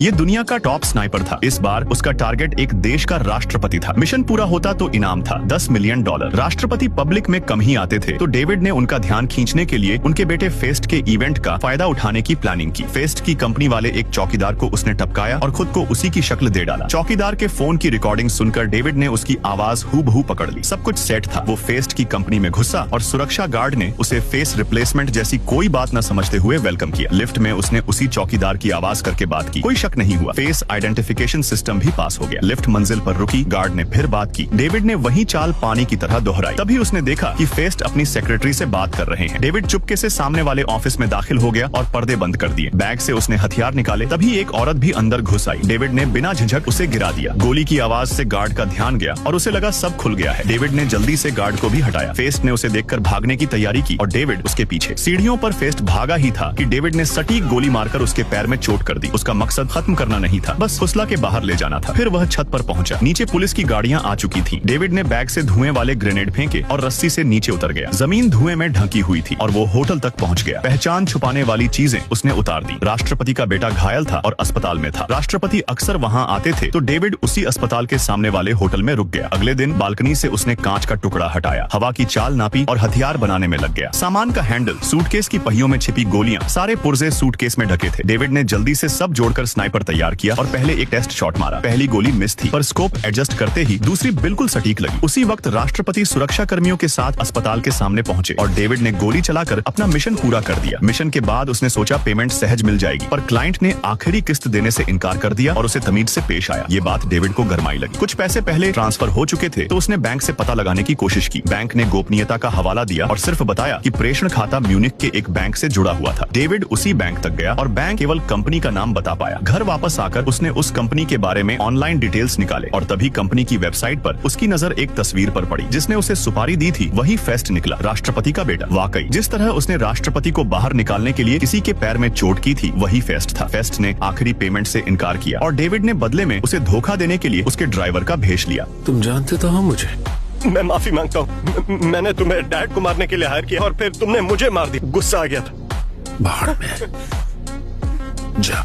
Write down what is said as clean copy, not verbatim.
ये दुनिया का टॉप स्नाइपर था। इस बार उसका टारगेट एक देश का राष्ट्रपति था। मिशन पूरा होता तो इनाम था $10 मिलियन। राष्ट्रपति पब्लिक में कम ही आते थे, तो डेविड ने उनका ध्यान खींचने के लिए उनके बेटे फेस्ट के इवेंट का फायदा उठाने की प्लानिंग की। फेस्ट की कंपनी वाले एक चौकीदार को उसने टपकाया और खुद को उसी की शक्ल दे डाला। चौकीदार के फोन की रिकॉर्डिंग सुनकर डेविड ने उसकी आवाज हूबहू पकड़ ली। सब कुछ सेट था। वो फेस्ट की कंपनी में घुसा और सुरक्षा गार्ड ने उसे फेस रिप्लेसमेंट जैसी कोई बात न समझते हुए वेलकम किया। लिफ्ट में उसने उसी चौकीदार की आवाज करके बात की। कोई शक नहीं हुआ। फेस आइडेंटिफिकेशन सिस्टम भी पास हो गया। लिफ्ट मंजिल पर रुकी। गार्ड ने फिर बात की। डेविड ने वही चाल पानी की तरह दोहराई। तभी उसने देखा कि फेस्ट अपनी सेक्रेटरी से बात कर रहे हैं। डेविड चुपके से सामने वाले ऑफिस में दाखिल हो गया और पर्दे बंद कर दिए। बैग से उसने हथियार निकाले। तभी एक औरत भी अंदर घुस आई। डेविड ने बिना झिझक उसे गिरा दिया। गोली की आवाज से गार्ड का ध्यान गया और उसे लगा सब खुल गया है। डेविड ने जल्दी से गार्ड को भी हटाया। फेस्ट ने उसे देखकर भागने की तैयारी की और डेविड उसके पीछे। सीढ़ियों पर फेस्ट भागा ही था कि डेविड ने सटीक गोली मारकर उसके पैर में चोट कर दी। उसका मकसद खत्म करना नहीं था, बस फुसला के बाहर ले जाना था। फिर वह छत पर पहुंचा। नीचे पुलिस की गाड़ियां आ चुकी थीं। डेविड ने बैग से धुएं वाले ग्रेनेड फेंके और रस्सी से नीचे उतर गया। जमीन धुएं में ढकी हुई थी और वो होटल तक पहुंच गया। पहचान छुपाने वाली चीजें उसने उतार दी। राष्ट्रपति का बेटा घायल था और अस्पताल में था। राष्ट्रपति अक्सर वहां आते थे, तो डेविड उसी अस्पताल के सामने वाले होटल में रुक गया। अगले दिन बालकनी से उसने कांच का टुकड़ा हटाया, हवा की चाल नापी और हथियार बनाने में लग गया। सामान का हैंडल, सूटकेस की पहियों में छिपी गोलियां, सारे पुर्जे सूटकेस में ढके थे। डेविड ने जल्दी से सब जोड़कर स्नाइपर तैयार किया और पहले एक टेस्ट शॉट मारा। पहली गोली मिस थी, पर स्कोप एडजस्ट करते ही दूसरी बिल्कुल सटीक लगी। उसी वक्त राष्ट्रपति सुरक्षा कर्मियों के साथ अस्पताल के सामने पहुंचे और डेविड ने गोली चलाकर अपना मिशन पूरा कर दिया। मिशन के बाद उसने सोचा पेमेंट सहज मिल जाएगी, पर क्लाइंट ने आखिरी किस्त देने से इनकार कर दिया और उसे तमीज से पेश आया। ये बात डेविड को गरमाई लगी। कुछ पैसे पहले ट्रांसफर हो चुके थे, तो उसने बैंक से पता लगाने की कोशिश की। बैंक ने गोपनीयता का हवाला दिया और सिर्फ बताया कि प्रेषण खाता म्यूनिख के एक बैंक से जुड़ा हुआ था। डेविड उसी बैंक तक गया और बैंक केवल कंपनी का नाम बता पाया। घर वापस आकर उसने उस कंपनी के बारे में ऑनलाइन डिटेल्स निकाले और तभी कंपनी की वेबसाइट पर उसकी नजर एक तस्वीर पर पड़ी। जिसने उसे सुपारी दी थी वही फेस्ट निकला, राष्ट्रपति का बेटा। वाकई जिस तरह उसने राष्ट्रपति को बाहर निकालने के लिए किसी के पैर में चोट की थी, वही फेस्ट था। फेस्ट ने आखिरी पेमेंट से इनकार किया और डेविड ने बदले में उसे धोखा देने के लिए उसके ड्राइवर का भेष लिया। तुम जानते तो हो मुझे। मैं माफी मांगता हूँ। मैंने तुम्हें डैड को मारने के लिए हायर किया और फिर तुमने मुझे मार दिया। गुस्सा आ गया था। भाड़ में जा।